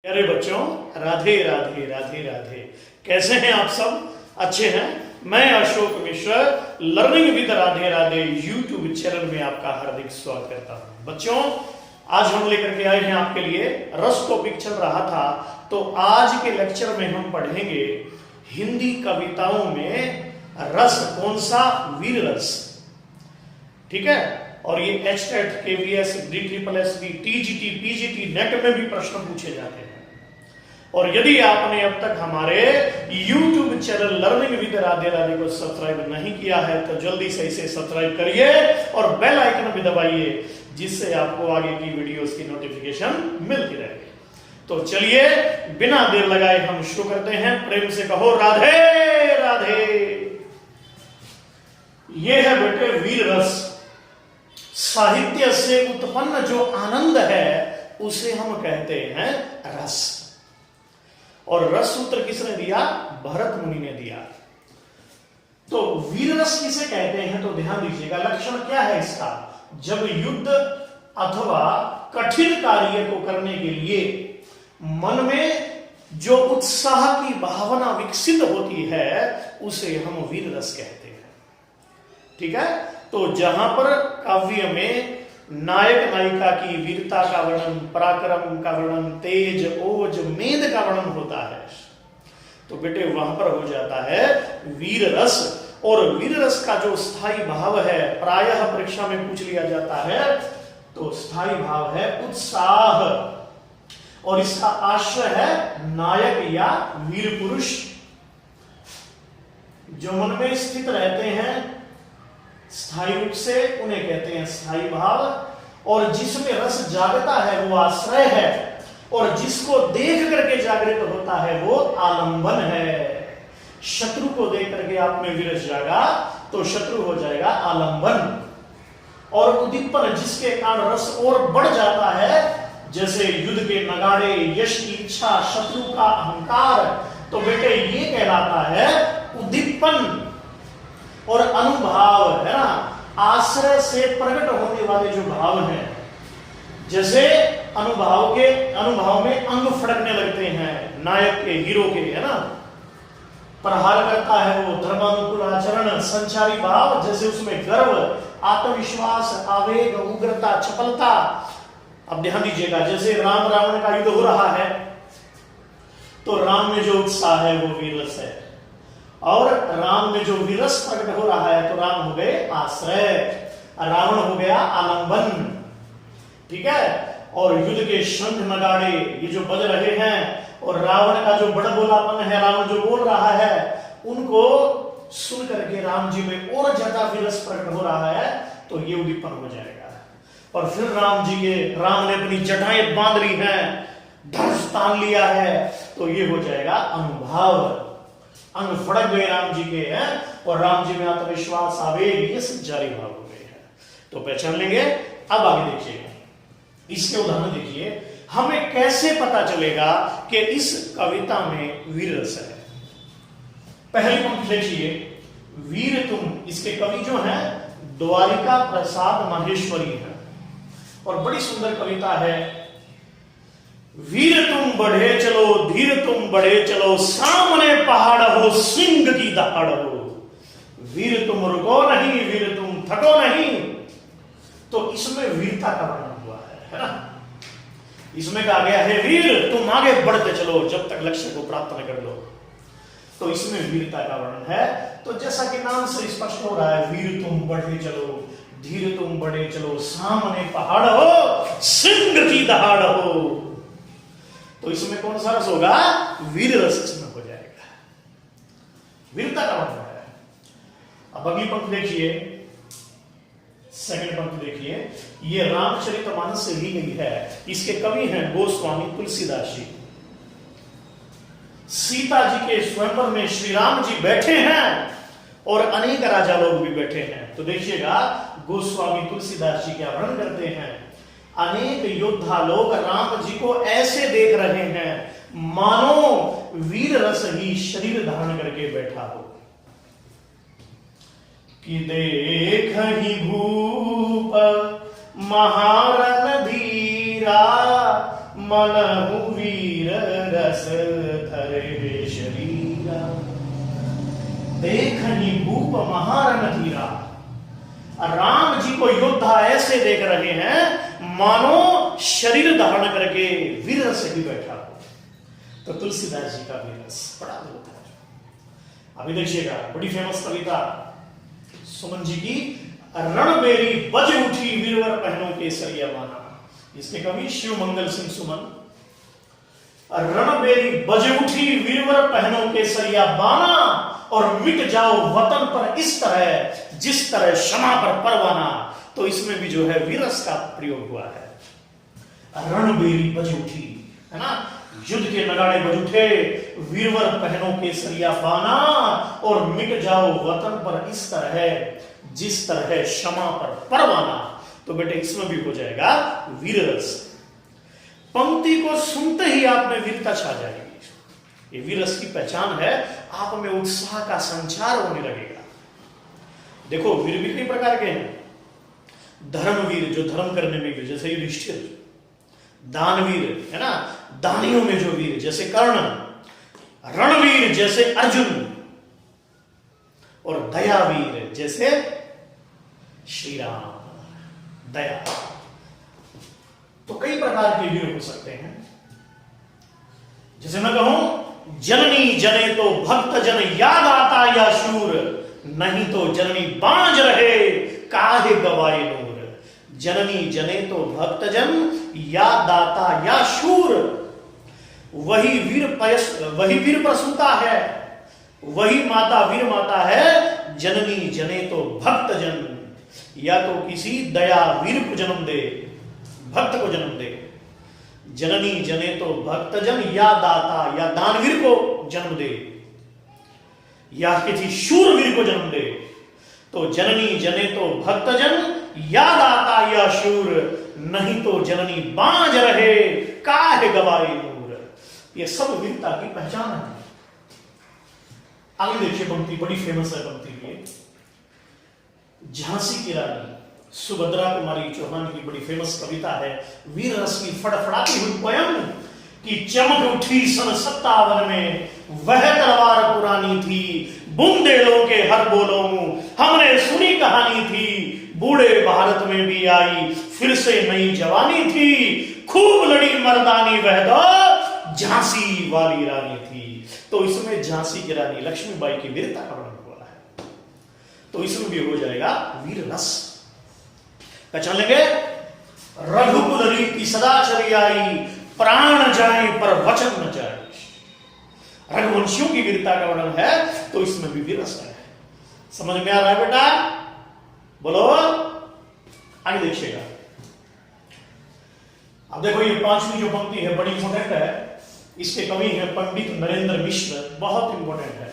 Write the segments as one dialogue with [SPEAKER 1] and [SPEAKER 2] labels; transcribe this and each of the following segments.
[SPEAKER 1] प्यारे बच्चों, राधे राधे राधे राधे। कैसे हैं आप सब? अच्छे हैं? मैं Ashok Mishra learning with Radhe Radhe YouTube channel में आपका हार्दिक स्वागत करता हूं। बच्चों, आज हम लेकर के आए हैं आपके लिए रस टॉपिक चल रहा था, तो आज के लेक्चर में हम पढ़ेंगे हिंदी कविताओं में रस कौन सा? वीर रस। ठीक है। और ये HTET, KVS, DSSS, TGT, PGT, net में भी प्रश्न पूछे जाते हैं। और यदि आपने अब तक हमारे YouTube channel learning with Radhe Radhe को सब्सक्राइब नहीं किया है तो जल्दी से इसे सब्सक्राइब करिए और बेल आइकन भी दबाइए, जिससे आपको आगे की वीडियोस की नोटिफिकेशन मिलती रहेगी। तो चलिए बिना देर लगाए हम शुरू करते हैं। प्रेम से कहो राधे राधे। ये है बेटे वीर रस। साहित्य से उत्पन्न जो आनंद है उसे हम कहते हैं रस। और रस सूत्र किसने दिया? भरत मुनि ने दिया। तो वीर रस किसे कहते हैं तो ध्यान दीजिएगा। लक्षण क्या है इसका? जब युद्ध अथवा कठिन कार्य को करने के लिए मन में जो उत्साह की भावना विकसित होती है उसे हम वीर रस कहते हैं। ठीक है। तो जहां पर काव्य में नायक नायिका की वीरता का वर्णन, पराक्रम का वर्णन, तेज ओज मेद का वर्णन होता है, तो बेटे वहां पर हो जाता है वीर रस। और वीर रस का जो स्थायी भाव है, प्रायः परीक्षा में पूछ लिया जाता है, तो स्थायी भाव है उत्साह, और इसका आश्रय है नायक या वीर पुरुष जो मन में स्थित रहते हैं स्थायी रूप से, उन्हें कहते हैं स्थायी भाव। और जिसमें रस जागता है वो आश्रय है, और जिसको देख करके जागृत होता है वो आलंबन है। शत्रु को देख करके आप में विरस जागा तो शत्रु हो जाएगा आलंबन। और उद्दीपन, जिसके कारण रस और बढ़ जाता है, जैसे युद्ध के नगाड़े, यश की इच्छा, शत्रु का अहंकार, तो बेटे ये कहलाता है उद्दीपन। और अनुभाव है ना, आश्रय से प्रकट होने वाले जो भाव हैं, जैसे अनुभाव में अंग फड़कने लगते हैं नायक के, हीरो के, है ना, प्रहार करता है वो, धर्मानुकूल आचरण, संचारी भाव, जैसे उसमें गर्व, आत्मविश्वास, आवेग, उग्रता, चपलता। अब ध्यान दीजिएगा, जैसे राम रावण का युद्ध हो रहा है तो राम में जो उत्साह है वो वीर रस है, और राम में जो वीरस प्रकट हो रहा है तो राम हो गए आश्रय, रावण हो गया आलंबन। ठीक है। और युद्ध के शंख नगाड़े ये जो बज रहे हैं, और रावण का जो बड़बोलापन है, रावण जो बोल रहा है, उनको सुन करके राम जी में और ज्यादा वीरस प्रकट हो रहा है, तो ये उद्दीपन हो जाएगा। और फिर राम ने अपनी जटाएं बांध ली हैं, धनुष तान लिया है, तो ये हो जाएगा अनुभाव। अंग फड़क गए राम जी के हैं, और राम जी में आत्मविश्वास, आवेग, ये संचारी भाव हो गए हैं। तो पहचान लेंगे। अब आगे देखिएगा, इसके उदाहरण देखिए। हमें कैसे पता चलेगा कि इस कविता में वीर रस है? पहली पंक्ति देखिए, वीर तुम। इसके कवि जो हैं द्वारिका प्रसाद माहेश्वरी है, और बड़ी सुंदर कविता है। वीर तुम बढ़े चलो, धीर तुम बढ़े चलो, सामने पहाड़ हो, सिंह की दहाड़ हो। वीर तुम रुको नहीं, वीर तुम थको नहीं। तो इसमें वीरता का वर्णन हुआ है ना। इसमें कहा गया है वीर तुम आगे बढ़ते चलो जब तक लक्ष्य को प्राप्त न कर लो। तो इसमें वीरता का वर्णन है। तो जैसा कि नाम से स्पष्ट हो रहा है, वीर तुम बढ़े चलो, धीर तुम बढ़े चलो, सामने पहाड़ हो, सिंह की दहाड़ हो। तो इसमें कौन सा रस होगा? वीर रस इसमें हो जाएगा, वीरता का वर्णन है। अब अगली पंक्ति देखिए, सेकंड पंक्ति देखिए। ये रामचरितमानस से ली गई है। इसके कवि हैं गोस्वामी तुलसीदास जी। सीता जी के स्वयंवर में श्री राम जी बैठे हैं और अनेक राजा लोग भी बैठे हैं। तो देखिएगा गोस्वामी तुलसीदास जी क्या वर्णन करते हैं। अनेक योद्धा लोग राम जी को ऐसे देख रहे हैं मानो वीर रस ही शरीर धारण करके बैठा हो। कि देख ही भूप महारन धीरा, मनहु वीर विरस धरे शरीरा, देखनी भूप महारण धीरा। राम जी को योद्धा ऐसे देख रहे हैं मानो शरीर धारण करके वीर से भी बैठा हो। तो तुलसीदास जी का वीरस बड़ा अद्भुत है। अभी देखिएगा बड़ी फेमस कविता सुमन जी की, रणबेरी बज उठी वीरवर पहनों केसरिया माना। इसके कवि शिव मंगल सिंह सुमन। रणबेरी बज उठी वीरवर पहनों केसरिया बाना, और मिट जाओ वतन पर इस तरह जिस तरह क्षमा पर परवाना। तो इसमें भी जो है वीरस का प्रयोग हुआ है। रणबेरी बज उठी, है ना, युद्ध के नगाड़े बज उठे, वीरवर पहनो केसरिया बाना, और मिट जाओ वतन पर इस तरह जिस तरह क्षमा पर परवाना। तो बेटे इसमें भी हो जाएगा वीररस। पंक्ति को सुनते ही आप में वीरता छा जाएगी। ये वीररस की पहचान है, आप में उत्साह का संचार होने लगेगा। देखो वीर भी कई प्रकार के हैं। धर्मवीर जो धर्म करने में वीर, जैसे युधिष्ठिर। दानवीर, है ना, दानियों में जो वीर, जैसे कर्ण। रणवीर जैसे अर्जुन, और दयावीर जैसे श्री राम। दया, तो कई प्रकार के वीर हो सकते हैं। जैसे मैं कहूं, जननी जने तो भक्त जन याद आता या शूर, नहीं तो जननी बांझ रहे काहे गवाए नूर। जननी जने तो भक्त जन याद आता या शूर, वही वीर प्रसूता है, वही माता वीर माता है। जननी जने तो भक्त जन, या तो किसी दया वीर को जन्म दे, भक्त को जन्म दे। जननी जने तो भक्त जन या दाता, या दानवीर को जन्म दे, या किसी शूरवीर को जन्म दे। तो जननी जने तो भक्त जन या दाता या शूर, नहीं तो जननी बांझ रहे काहे गवाए नूर। ये सब वीरता की पहचान है। आगे देखिए पंक्ति बड़ी फेमस है पंक्ति ये। झांसी की रानी सुभद्रा कुमारी चौहान की बड़ी फेमस कविता है। वीर रस की फड़फड़ाती हुई पोयम कि चमक उठी सन 57 में, वह तलवार पुरानी थी, बुंदेलों के हर बोलों हमने सुनी कहानी थी। बूढ़े भारत में भी आई फिर से नई जवानी थी, खूब लड़ी मर्दानी वह दो झांसी वाली रानी थी। तो इसमें झांसी की रानी लक्ष्मीबाई की वीरता का वर्णन हुआ है। तो इसमें भी हो जाएगा वीर रस। पहचान लेंगे, रघुकुल रीति सदा चली आई, प्राण जाए पर वचन न जाए। रघुवंशियों की वीरता का वर्णन है, तो इसमें भी वीर रस है। समझ में आ रहा है बेटा? बोलो, आगे देखिएगा। अब देखो ये पांचवी जो पंक्ति है बड़ी इंपॉर्टेंट है। इसके कवि है पंडित नरेंद्र मिश्र, बहुत इंपॉर्टेंट है।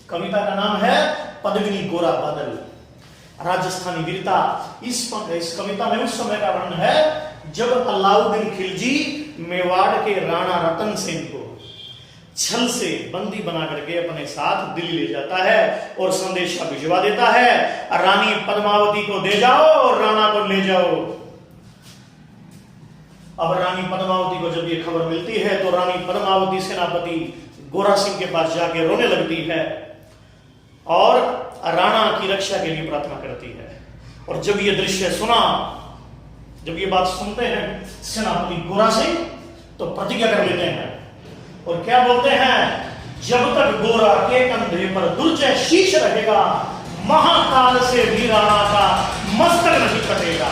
[SPEAKER 1] कविता का नाम है पद्मिनी गोरा बादल, राजस्थानी वीरता। इस कविता में उस समय का वर्णन है जब अलाउद्दीन खिलजी मेवाड़ के राणा रतन सिंह को छल से बंदी बना करके अपने साथ दिल्ली ले जाता है और संदेशा भिजवा देता है, रानी पद्मावती को दे जाओ और राणा को ले जाओ। अब रानी पद्मावती को जब ये खबर मिलती है तो रानी पद्मावती सेनापति गोरा सिंह के पास जाके रोने लगती है और राणा की रक्षा के लिए प्रार्थना करती है। और जब ये दृश्य सुना, जब ये बात सुनते हैं सेनापति गोरा सिंह, तो प्रतिज्ञा कर लेते हैं और क्या बोलते हैं, जब तक गोरा के कंधे पर दुर्जय शीश रहेगा, महाकाल से भी राणा का मस्तक नहीं कटेगा।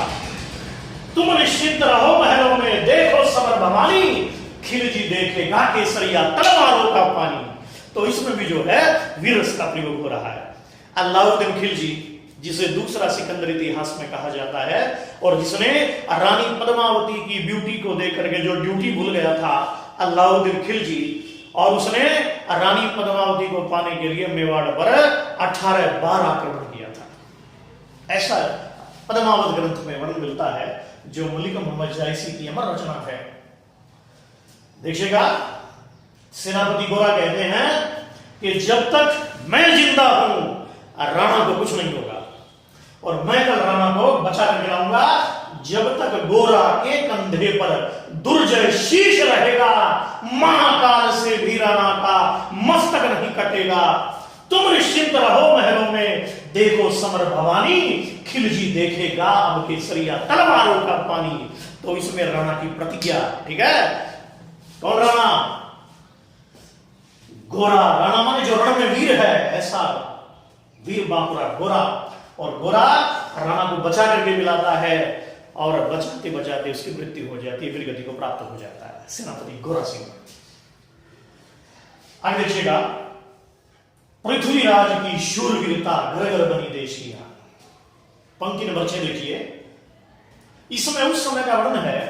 [SPEAKER 1] तुम निश्चिंत रहो महलों में, देखो सबर भवानी, खिलजी देखेगा केसरिया तलवारों का पानी। तो इसमें भी जो है वीरस का प्रयोग हो रहा है। अलाउद्दीन खिलजी, जिसे दूसरा सिकंदर इतिहास में कहा जाता है, और जिसने रानी पद्मावती की ब्यूटी को देख करके जो ड्यूटी भूल गया था अलाउद्दीन खिलजी, और उसने रानी पद्मावती को पाने के लिए मेवाड़ पर 18 बार आक्रमण किया था। ऐसा पद्मावत ग्रंथ में वर्णन मिलता है, जो मलिक मोहम्मद जायसी की अमर रचना है। देखिएगा, सेनापति गोरा कहते हैं कि जब तक मैं जिंदा हूं राणा को कुछ नहीं होगा, और मैं कल राणा को बचा कर गिराऊंगा। जब तक गोरा के कंधे पर दुर्जय शीश रहेगा, महाकाल से भी राणा का मस्तक नहीं कटेगा। तुम निश्चिंत रहो महलों में, देखो समर भवानी, खिलजी देखेगा अब केसरिया तलवारों का पानी। तो इसमें राणा की प्रतिज्ञा, ठीक है। कौन राणा? गोरा। राणा माने जो रण में वीर है, ऐसा वीर बांकुरा गोरा। और गोरा राणा को बचा करके मिलाता है और बचाते बचाते उसकी मृत्यु हो जाती है, वीर गति को प्राप्त हो जाता है सेनापति गोरा सिंह। आगे देखिएगा, पृथ्वीराज की शूरवीरता घर घर बनी देश की आन। पंक्ति नंबर 6 देखिए। इसमें उस समय का वर्णन है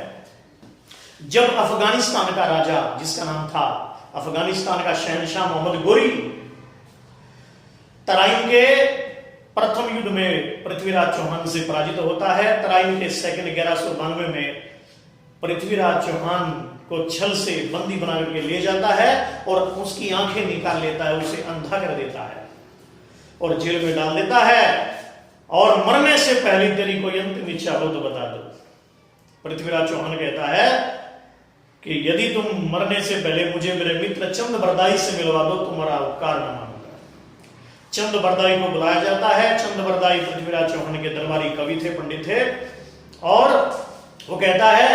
[SPEAKER 1] जब अफगानिस्तान का राजा, जिसका नाम था अफगानिस्तान का शहनशाह मोहम्मद गोरी, तराइन के प्रथम युद्ध में पृथ्वीराज चौहान से पराजित होता है। तराइन के सेकंड 1192 में पृथ्वीराज चौहान को छल से बंदी बना करके ले जाता है और उसकी आंखें निकाल लेता है, उसे अंधा कर देता है और जेल में डाल देता है। और मरने से पहले तेरी कोई अंतिम इच्छा हो तो बता दो। पृथ्वीराज चौहान कहता है कि यदि तुम मरने से पहले मुझे मेरे मित्र चंद बरदाई से मिलवा दो, तुम्हारा उपकार न मानूंगा। चंद बरदाई को बुलाया जाता है। चंद बरदाई पृथ्वीराज चौहान के दरबारी कवि थे, पंडित थे, और वो कहता है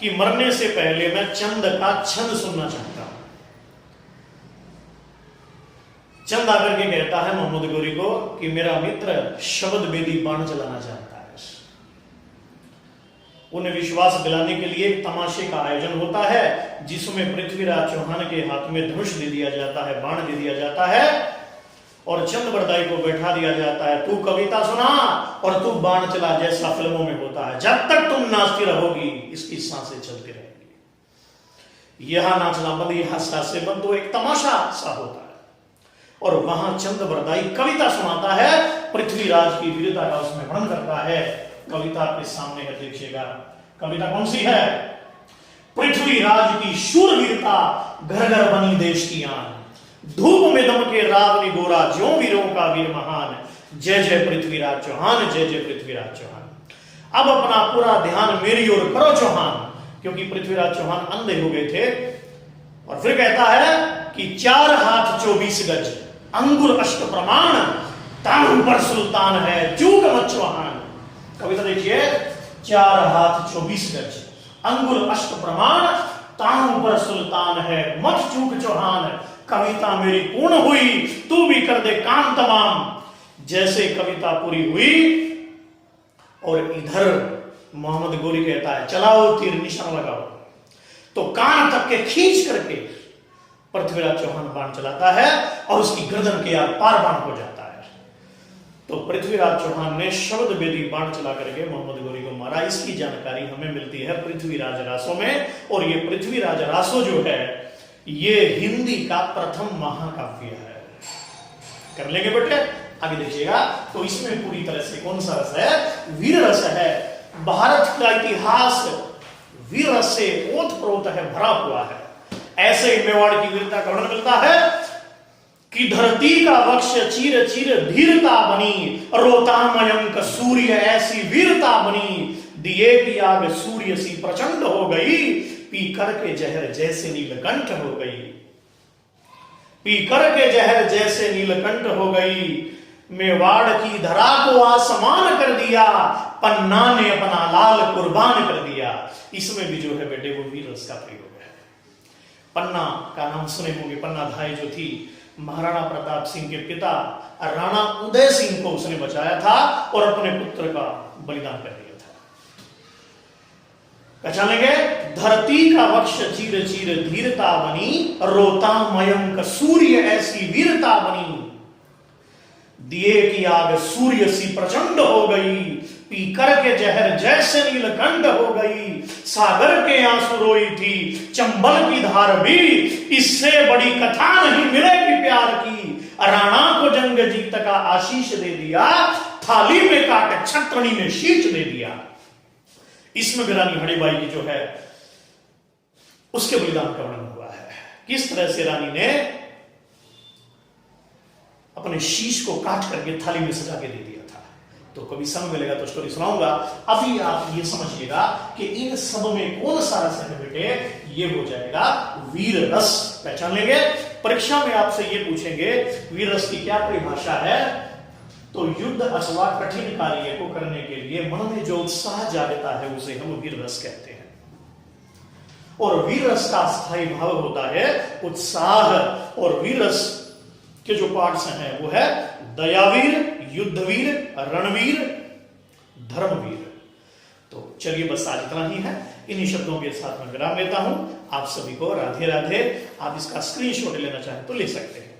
[SPEAKER 1] कि मरने से पहले मैं चंद का छंद सुनना चाहता हूं। चंद आकर के कहता है मोहम्मद गोरी को कि मेरा मित्र शब्द बेदी बाण चलाना चाहता है। उन्हें विश्वास दिलाने के लिए एक तमाशे का आयोजन होता है, जिसमें पृथ्वीराज चौहान के हाथ में धनुष दे दिया जाता है, बाण दे दिया जाता है और चंद बरदाई को बैठा दिया जाता है। तू कविता सुना और तू बाण चला, जैसा फिल्मों में होता है। जब तक तुम नाचती रहोगी इसकी सांसें चलती रहेंगी। यह नाचना बंद, यह सांसें बंद, तो एक तमाशा सा होता है। और वहां चंद बरदाई कविता सुनाता है, पृथ्वीराज की वीरता का उसमें वर्णन करता है। कविता आपके सामने है, देखिएगा। कविता कौन सी है? पृथ्वीराज की शूरवीरता घर घर बनी देश की आन, धूप में दमके रावणी गोरा, ज्यों वीरों का वीर महान। जय जय पृथ्वीराज चौहान, जय जय पृथ्वीराज चौहान। अब अपना पूरा ध्यान मेरी ओर करो चौहान, क्योंकि पृथ्वीराज चौहान अंधे हो गए थे। और फिर कहता है कि 4 हाथ 24 गज, अंगुर अष्ट प्रमाण, ताहू पर सुल्तान है, चूक मत चौहान। कविता देखिए, 4 हाथ 24 गज, अंगुर अष्ट प्रमाण, ताहू पर सुल्तान है, मत चूक चौहान। कविता मेरी पूर्ण हुई, तू भी कर दे काम तमाम। जैसे कविता पूरी हुई और इधर मोहम्मद गोरी कहता है चलाओ तीर, निशान लगाओ। तो कान तक के खींच करके पृथ्वीराज चौहान बाण चलाता है और उसकी गर्दन के आर पार बाण हो जाता है। तो पृथ्वीराज चौहान ने शब्द बेदी बाण चला करके मोहम्मद गोरी को मारा। इसकी जानकारी हमें मिलती है पृथ्वीराज रासों में। और ये पृथ्वीराज रासो जो है, ये हिंदी का प्रथम महाकाव्य है। कर लेंगे बेटे, आगे देखिएगा। तो इसमें पूरी तरह से कौन सा रस है? वीर रस है। भारत का इतिहास वीर रस से ओतप्रोत है, भरा हुआ है। ऐसे ही मेवाड़ की वीरता का वर्णन मिलता है कि धरती का वक्ष चीर चीर धीरता बनी, रोता मयंक सूर्य ऐसी वीरता बनी, दिए की आग सूर्य सी प्रचंड हो गई, पी करके जहर जैसे नीलकंठ हो गई। पी करके जहर जैसे नीलकंठ हो गई, मेवाड़ की धरा को आसमान कर दिया, पन्ना ने अपना लाल कुर्बान कर दिया। इसमें भी जो है बेटे वो वीर रस का प्रयोग है। पन्ना का नाम सुने होंगे। पन्ना धाय जो थी, महाराणा प्रताप सिंह के पिता राणा उदय सिंह को उसने बचाया था और अपने पुत्र का बलिदान कर दिया था। पहचानेंगे, धरती का वक्ष चीर चीर धीरता बनी, रोता मयंक सूर्य ऐसी वीरता बनी, दिए की आग सूर्य सी प्रचंड हो गई, पी करके जहर जैसे नीलकंठ हो गई, सागर के आंसू रोई थी चंबल की धार भी, इससे बड़ी कथा नहीं मिलेगी प्यार की, राणा को जंग जीत का आशीष दे दिया, थाली में काट छत्रणी ने शीश दे दिया। इसमें भी रानी हड़ीबाई की जो है उसके बलिदान का वर्णन हुआ है। किस तरह से रानी ने अपने शीश को काट करके थाली में सजा के दे दिया था। तो कभी समय मिलेगा तो स्टोरी सुनाऊंगा। अभी आप ये समझिएगा कि इन सब में कौन सा रस है बेटे, ये हो जाएगा वीर रस। पहचान लेंगे। परीक्षा में आपसे ये पूछेंगे वीर रस की क्या परिभाषा है, तो युद्ध अथवा कठिन कार्य को करने के लिए मन में जो उत्साह जागता है उसे हम वीर रस कहते हैं। और वीर रस का स्थायी भाव होता है उत्साह। और वीर रस के जो पार्ट्स हैं वो है दयावीर, युद्धवीर, रणवीर, धर्मवीर। तो चलिए बस आज इतना ही है। इन्हीं शब्दों के साथ मैं विराम लेता हूं। आप सभी को राधे राधे। आप इसका स्क्रीनशॉट लेना चाहें तो ले सकते हैं।